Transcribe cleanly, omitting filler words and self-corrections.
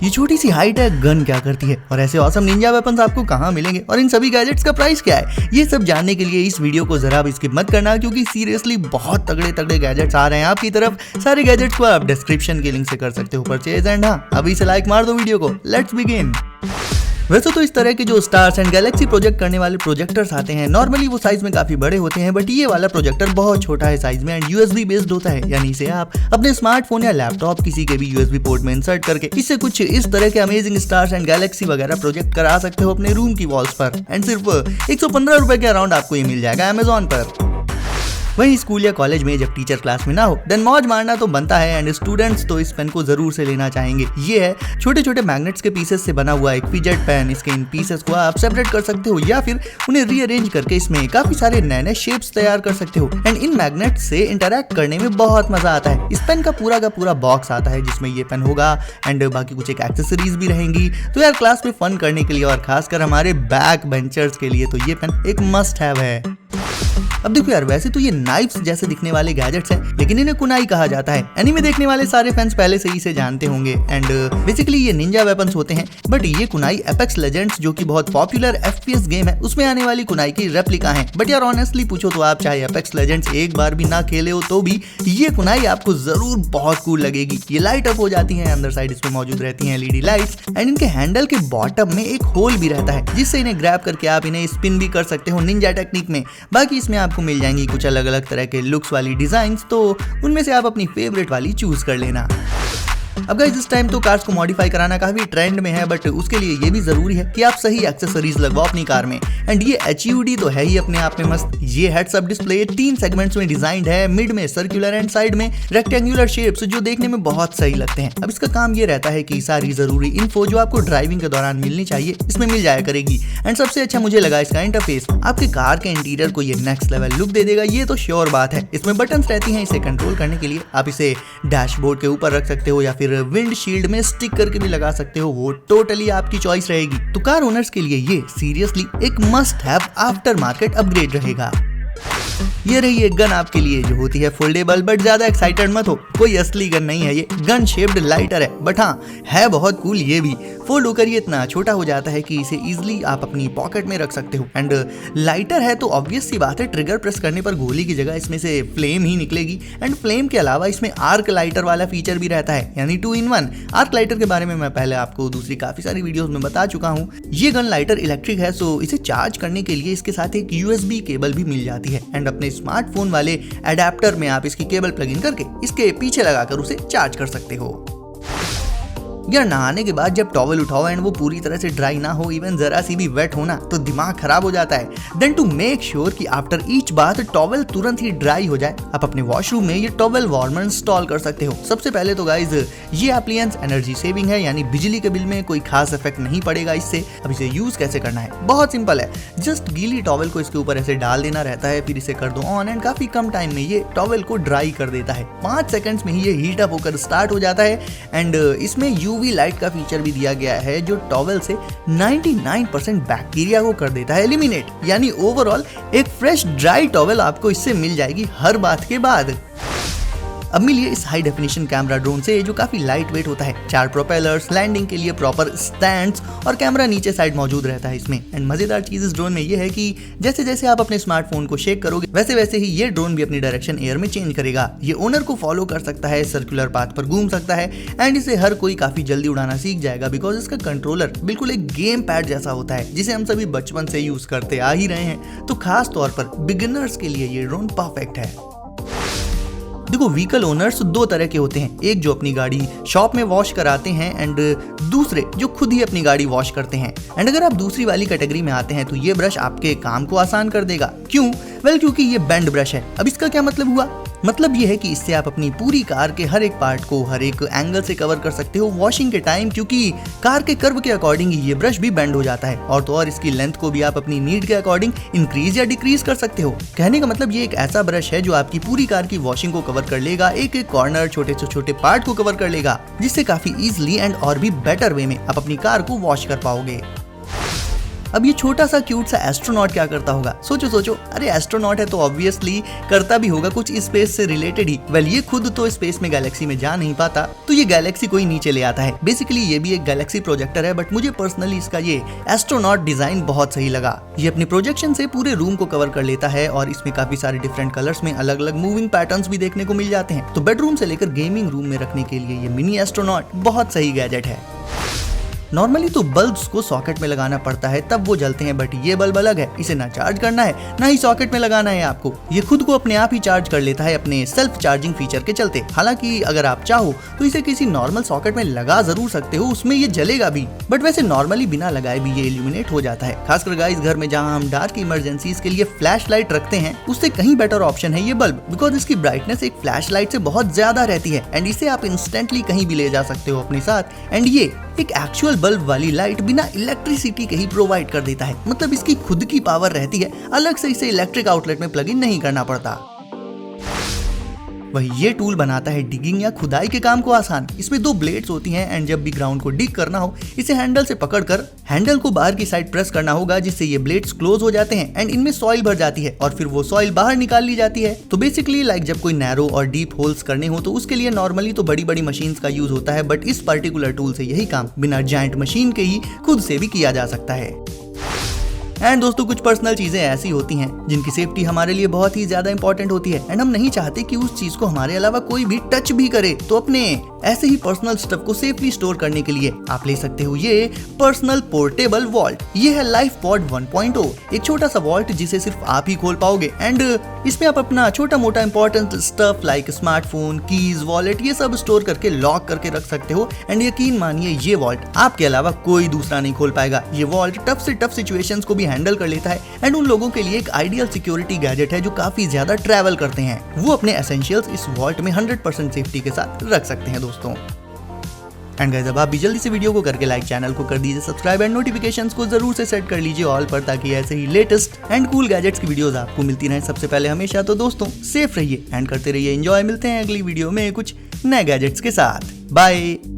ये छोटी सी हाइट है गन क्या करती है और ऐसे ऑसम निंजा वेपन्स आपको कहाँ मिलेंगे और इन सभी गैजेट्स का प्राइस क्या है, ये सब जानने के लिए इस वीडियो को जरा भी स्किप मत करना, क्योंकि सीरियसली बहुत तगड़े तगड़े गैजेट्स आ रहे हैं आपकी तरफ। सारे गैजेट्स को आप डिस्क्रिप्शन के लिंक से कर सकते हो परचेज एंड हाँ अभी से लाइक मार दो वीडियो को। Let's begin. वैसे तो इस तरह के जो स्टार्स एंड गैलेक्सी प्रोजेक्ट करने वाले प्रोजेक्टर्स आते हैं नॉर्मली वो साइज में काफी बड़े होते हैं, बट ये वाला प्रोजेक्टर बहुत छोटा है साइज में एंड यूएसबी बेस्ड होता है, यानी इसे आप अपने स्मार्टफोन या लैपटॉप किसी के भी यूएसबी पोर्ट में इंसर्ट करके इससे कुछ इस तरह के अमेजिंग स्टार्स एंड गैलेक्सी वगैरह प्रोजेक्ट करा सकते हो अपने रूम की वॉल्स पर एंड सिर्फ 115 रुपए के अराउंड आपको ये मिल जाएगा अमेजोन पर। वहीं स्कूल या कॉलेज में जब टीचर क्लास में ना हो देन मौज मारना तो बनता है एंड स्टूडेंट्स तो इस पेन को जरूर से लेना चाहेंगे। ये है छोटे छोटे मैग्नेट्स के पीसेस से बना हुआ एक फिजेट पेन। इसके इन पीसेस को आप सेपरेट कर सकते हो या फिर उन्हें रीअरेंज करके इसमें काफी सारे नए नए शेप्स तैयार कर सकते हो एंड इन मैग्नेट्स से इंटरैक्ट करने में बहुत मजा आता है। इस पेन का पूरा बॉक्स आता है जिसमें ये पेन होगा एंड बाकी कुछ एक एक्सेसरीज भी रहेंगी। तो यार क्लास में फन करने के लिए और खासकर हमारे बैक बेंचर्स के लिए तो ये पेन एक मस्ट हैव है। अब देखो यार वैसे तो ये नाइफ्स जैसे दिखने वाले गैजेट्स हैं, लेकिन इन्हें कुनाई कहा जाता है। एनीमे देखने वाले सारे फैंस पहले से ही इसे जानते होंगे एंड बेसिकली ये निंजा वेपन्स होते हैं, बट ये कुनाई एपेक्स लेजेंड्स जो कि बहुत पॉपुलर FPS गेम है उसमें आने वाली कुनाई की रेप्लिका है। बट यार ऑनेस्टली पूछो तो आप चाहे एपेक्स लेजेंड्स एक बार भी ना खेले हो तो भी ये कुनाई आपको जरूर बहुत कूल लगेगी। ये लाइट अप हो जाती है, अंदर साइड इसमें मौजूद रहती है LED लाइट्स एंड इनके हैंडल के बॉटम में एक होल भी रहता है जिससे इन्हें ग्रैब करके आप इन्हें स्पिन भी कर सकते हो निंजा टेक्निक में। बाकी इसमें आपको मिल जाएंगी कुछ अलग अलग तरह के लुक्स वाली डिजाइन्स, तो उनमें से आप अपनी फेवरेट वाली चूज कर लेना। अब गाइस इस टाइम तो कार्स को मॉडिफाई कराना काफी ट्रेंड में है, बट उसके लिए ये भी जरूरी है कि आप सही एक्सेसरीज लगवाओ अपनी कार में एंड ये HUD तो है ही अपने आप में मस्त। ये हेड्स अप डिस्प्ले 3 सेगमेंट्स में डिजाइंड है, मिड में सर्कुलर एंड साइड में रेक्टेंगुलर शेप्स जो देखने में बहुत सही लगते हैं। अब इसका काम ये रहता है कि सारी जरूरी इन्फो जो आपको ड्राइविंग के दौरान मिलनी चाहिए इसमें मिल जाया करेगी एंड सबसे अच्छा मुझे लगा इसका इंटरफेस। आपके कार के इंटीरियर को ये नेक्स्ट लेवल लुक दे देगा, ये तो श्योर बात है। इसमें बटन्स रहती हैं इसे कंट्रोल करने के लिए, आप इसे डैशबोर्ड के ऊपर रख सकते हो या फिर विंडशील्ड में स्टिक करके भी लगा सकते हो, वो टोटली आपकी चॉइस रहेगी। तो कार ओनर्स के लिए ये सीरियसली एक must have after market upgrade रहेगा। ये रही एक गन आपके लिए जो होती है फोल्डेबल, बट ज्यादा एक्साइटेड मत हो, कोई असली गन नहीं है, ये गन शेप्ड लाइटर है, बट हाँ है बहुत कूल। ये भी फोल्ड होकर ये इतना छोटा हो जाता है कि इसे इजीली आप अपनी पॉकेट में रख सकते हो एंड लाइटर है तो ऑब्वियस सी बात है ट्रिगर प्रेस करने पर गोली की जगह इसमें से फ्लेम ही निकलेगी एंड फ्लेम के अलावा इसमें आर्क लाइटर वाला फीचर भी रहता है, यानी 2 in 1। आर्क लाइटर के बारे में मैं पहले आपको दूसरी काफी सारी वीडियोस में बता चुका हूँ। ये गन लाइटर इलेक्ट्रिक है, सो इसे चार्ज करने के लिए इसके साथ एक USB केबल भी मिल जाती है एंड अपने स्मार्टफोन वाले एडेप्टर में आप इसकी केबल प्लग इन करके इसके पीछे लगाकर उसे चार्ज कर सकते हो। यार नहाने के बाद जब टॉवल उठाओ एंड वो पूरी तरह से ड्राई ना हो, इवन जरा सी भी वेट होना, तो दिमाग खराब हो जाता है। देन टू मेक श्योर कि आफ्टर ईच बाथ टॉवल तुरंत ही ड्राई हो जाए, आप अपने वॉशरूम में ये टॉवल वार्मर इंस्टॉल कर सकते हो। सबसे पहले तो गाइज ये एप्लियंस एनर्जी सेविंग है, यानी बिजली के बिल में कोई खास इफेक्ट नहीं पड़ेगा इससे। अब इसे यूज कैसे करना है, बहुत सिंपल है, जस्ट गीली टॉवल को इसके ऊपर ऐसे डाल देना रहता है, फिर इसे कर दो ऑन एंड काफी कम टाइम में ये टॉवल को ड्राई कर देता है। 5 सेकंड्स में ही ये हीट अप होकर स्टार्ट हो जाता है एंड इसमें UV लाइट का फीचर भी दिया गया है जो टॉवल से 99% बैक्टीरिया को कर देता है एलिमिनेट, यानी ओवरऑल एक फ्रेश ड्राई टॉवल आपको इससे मिल जाएगी हर बात के बाद। अब मिलिए इस हाई डेफिनेशन कैमरा ड्रोन से जो काफी लाइट वेट होता है। 4 प्रोपेलर्स, लैंडिंग के लिए प्रॉपर स्टैंड्स और कैमरा नीचे साइड मौजूद रहता है इसमें। एंड मजेदार चीज इस ड्रोन में ये है कि जैसे जैसे आप अपने स्मार्टफोन को शेक करोगे वैसे वैसे ही ये ड्रोन भी अपनी डायरेक्शन एयर में चेंज करेगा। ये ओनर को फॉलो कर सकता है, सर्कुलर पाथ पर घूम सकता है एंड इसे हर कोई काफी जल्दी उड़ाना सीख जाएगा बिकॉज इसका कंट्रोलर बिल्कुल एक गेम पैड जैसा होता है जिसे हम सभी बचपन से यूज करते आ ही रहे हैं। तो खास तौर पर बिगिनर्स के लिए ये ड्रोन परफेक्ट है। देखो व्हीकल ओनर्स 2 तरह के होते हैं, एक जो अपनी गाड़ी शॉप में वॉश कराते हैं एंड दूसरे जो खुद ही अपनी गाड़ी वॉश करते हैं। एंड अगर आप दूसरी वाली कैटेगरी में आते हैं तो ये ब्रश आपके काम को आसान कर देगा। क्यों? वेल क्योंकि ये बेंड ब्रश है। अब इसका क्या मतलब हुआ? मतलब ये है कि इससे आप अपनी पूरी कार के हर एक पार्ट को हर एक एंगल से कवर कर सकते हो वॉशिंग के टाइम, क्योंकि कार के कर्व के अकॉर्डिंग ये ब्रश भी बेंड हो जाता है। और तो और इसकी लेंथ को भी आप अपनी नीड के अकॉर्डिंग इंक्रीज या डिक्रीज कर सकते हो। कहने का मतलब ये एक ऐसा ब्रश है जो आपकी पूरी कार की वॉशिंग को कवर कर लेगा, एक एक कॉर्नर छोटे से छोटे पार्ट को कवर कर लेगा, जिससे काफी इजीली एंड और भी बेटर वे में आप अपनी कार को वॉश कर पाओगे। अब ये छोटा सा क्यूट सा एस्ट्रोनॉट क्या करता होगा? सोचो सोचो, अरे एस्ट्रोनॉट है तो ऑब्वियसली करता भी होगा कुछ स्पेस से रिलेटेड ही। वेल ये खुद तो स्पेस में गैलेक्सी में जा नहीं पाता, तो ये गैलेक्सी कोई नीचे ले आता है। बेसिकली ये भी एक गैलेक्सी प्रोजेक्टर है, बट मुझे पर्सनली इसका ये एस्ट्रोनॉट डिजाइन बहुत सही लगा। ये अपने प्रोजेक्शन से पूरे रूम को कवर कर लेता है और इसमें काफी सारे डिफरेंट कलर्स में अलग अलग मूविंग पैटर्न्स भी देखने को मिल जाते हैं। तो बेडरूम से लेकर गेमिंग रूम में रखने के लिए ये मिनी एस्ट्रोनॉट बहुत सही गैजेट है। नॉर्मली तो बल्ब्स को सॉकेट में लगाना पड़ता है तब वो जलते हैं, बट ये बल्ब अलग है, इसे ना चार्ज करना है ना ही सॉकेट में लगाना है आपको। ये खुद को अपने आप ही चार्ज कर लेता है अपने सेल्फ चार्जिंग फीचर के चलते। हालांकि अगर आप चाहो तो इसे किसी नॉर्मल सॉकेट में लगा जरूर सकते हो, उसमें ये जलेगा भी, बट वैसे नॉर्मली बिना लगाए भी ये इल्यूमिनेट हो जाता है। खासकर गाइस घर में जहाँ हम डार्क इमरजेंसीज के लिए फ्लैश लाइट रखते हैं, उससे कहीं बेटर ऑप्शन है ये बल्ब, बिकॉज इसकी ब्राइटनेस एक फ्लैश लाइट से बहुत ज्यादा रहती है एंड इसे आप इंस्टेंटली कहीं भी ले जा सकते हो अपने साथ। एंड ये एक एक्चुअल बल्ब वाली लाइट बिना इलेक्ट्रिसिटी के ही प्रोवाइड कर देता है, मतलब इसकी खुद की पावर रहती है, अलग से इसे इलेक्ट्रिक आउटलेट में प्लग इन नहीं करना पड़ता। वही ये टूल बनाता है डिगिंग या खुदाई के काम को आसान। इसमें 2 ब्लेड्स होती हैं एंड जब भी ग्राउंड को डिग करना हो इसे हैंडल से पकड़कर हैंडल को बाहर की साइड प्रेस करना होगा, जिससे ये ब्लेड्स क्लोज हो जाते हैं एंड इनमें सॉइल भर जाती है और फिर वो सॉइल बाहर निकाल ली जाती है। तो बेसिकली लाइक जब कोई नैरो और डीप होल्स करने हो तो उसके लिए नॉर्मली तो बड़ी बड़ी मशीन्स का यूज होता है, बट इस पर्टिकुलर टूल से यही काम बिना जायंट मशीन के ही खुद से भी किया जा सकता है। एंड दोस्तों कुछ पर्सनल चीजें ऐसी होती हैं जिनकी सेफ्टी हमारे लिए बहुत ही ज्यादा इंपॉर्टेंट होती है एंड हम नहीं चाहते कि उस चीज को हमारे अलावा कोई भी टच भी करे। तो अपने ऐसे ही पर्सनल स्टफ को सेफली स्टोर करने के लिए आप ले सकते हो ये पर्सनल पोर्टेबल वॉल्ट। ये है लाइफपॉड 1.0, एक छोटा सा वॉल्ट जिसे सिर्फ आप ही खोल पाओगे एंड इसमें आप अपना छोटा मोटा important stuff like smartphone, keys, wallet ये सब स्टोर करके लॉक करके रख सकते हो। एंड यकीन मानिए ये वॉल्ट आपके अलावा कोई दूसरा नहीं खोल पाएगा। ये वॉल्ट टफ से टफ सिचुएशंस को भी हैंडल कर लेता है एंड उन लोगों के लिए एक आइडियल सिक्योरिटी गैजेट है जो काफी ज्यादा ट्रैवल करते हैं। वो अपने एसेंशियल्स इस वॉल्ट में 100% सेफ्टी के साथ रख सकते हैं दोस्तों। एंड गाइस अब आप भी जल्दी से वीडियो को करके लाइक, चैनल को कर दीजिए सब्सक्राइब एंड नोटिफिकेशंस को जरूर से सेट कर लीजिए ऑल पर, ताकि ऐसे ही लेटेस्ट एंड कूल गैजेट्स की वीडियोस आपको मिलती रहें सबसे पहले हमेशा। तो दोस्तों सेफ रहिए एंड करते रहिए एंजॉय। मिलते हैं अगली वीडियो में कुछ नए गैजेट्स के साथ। बाय।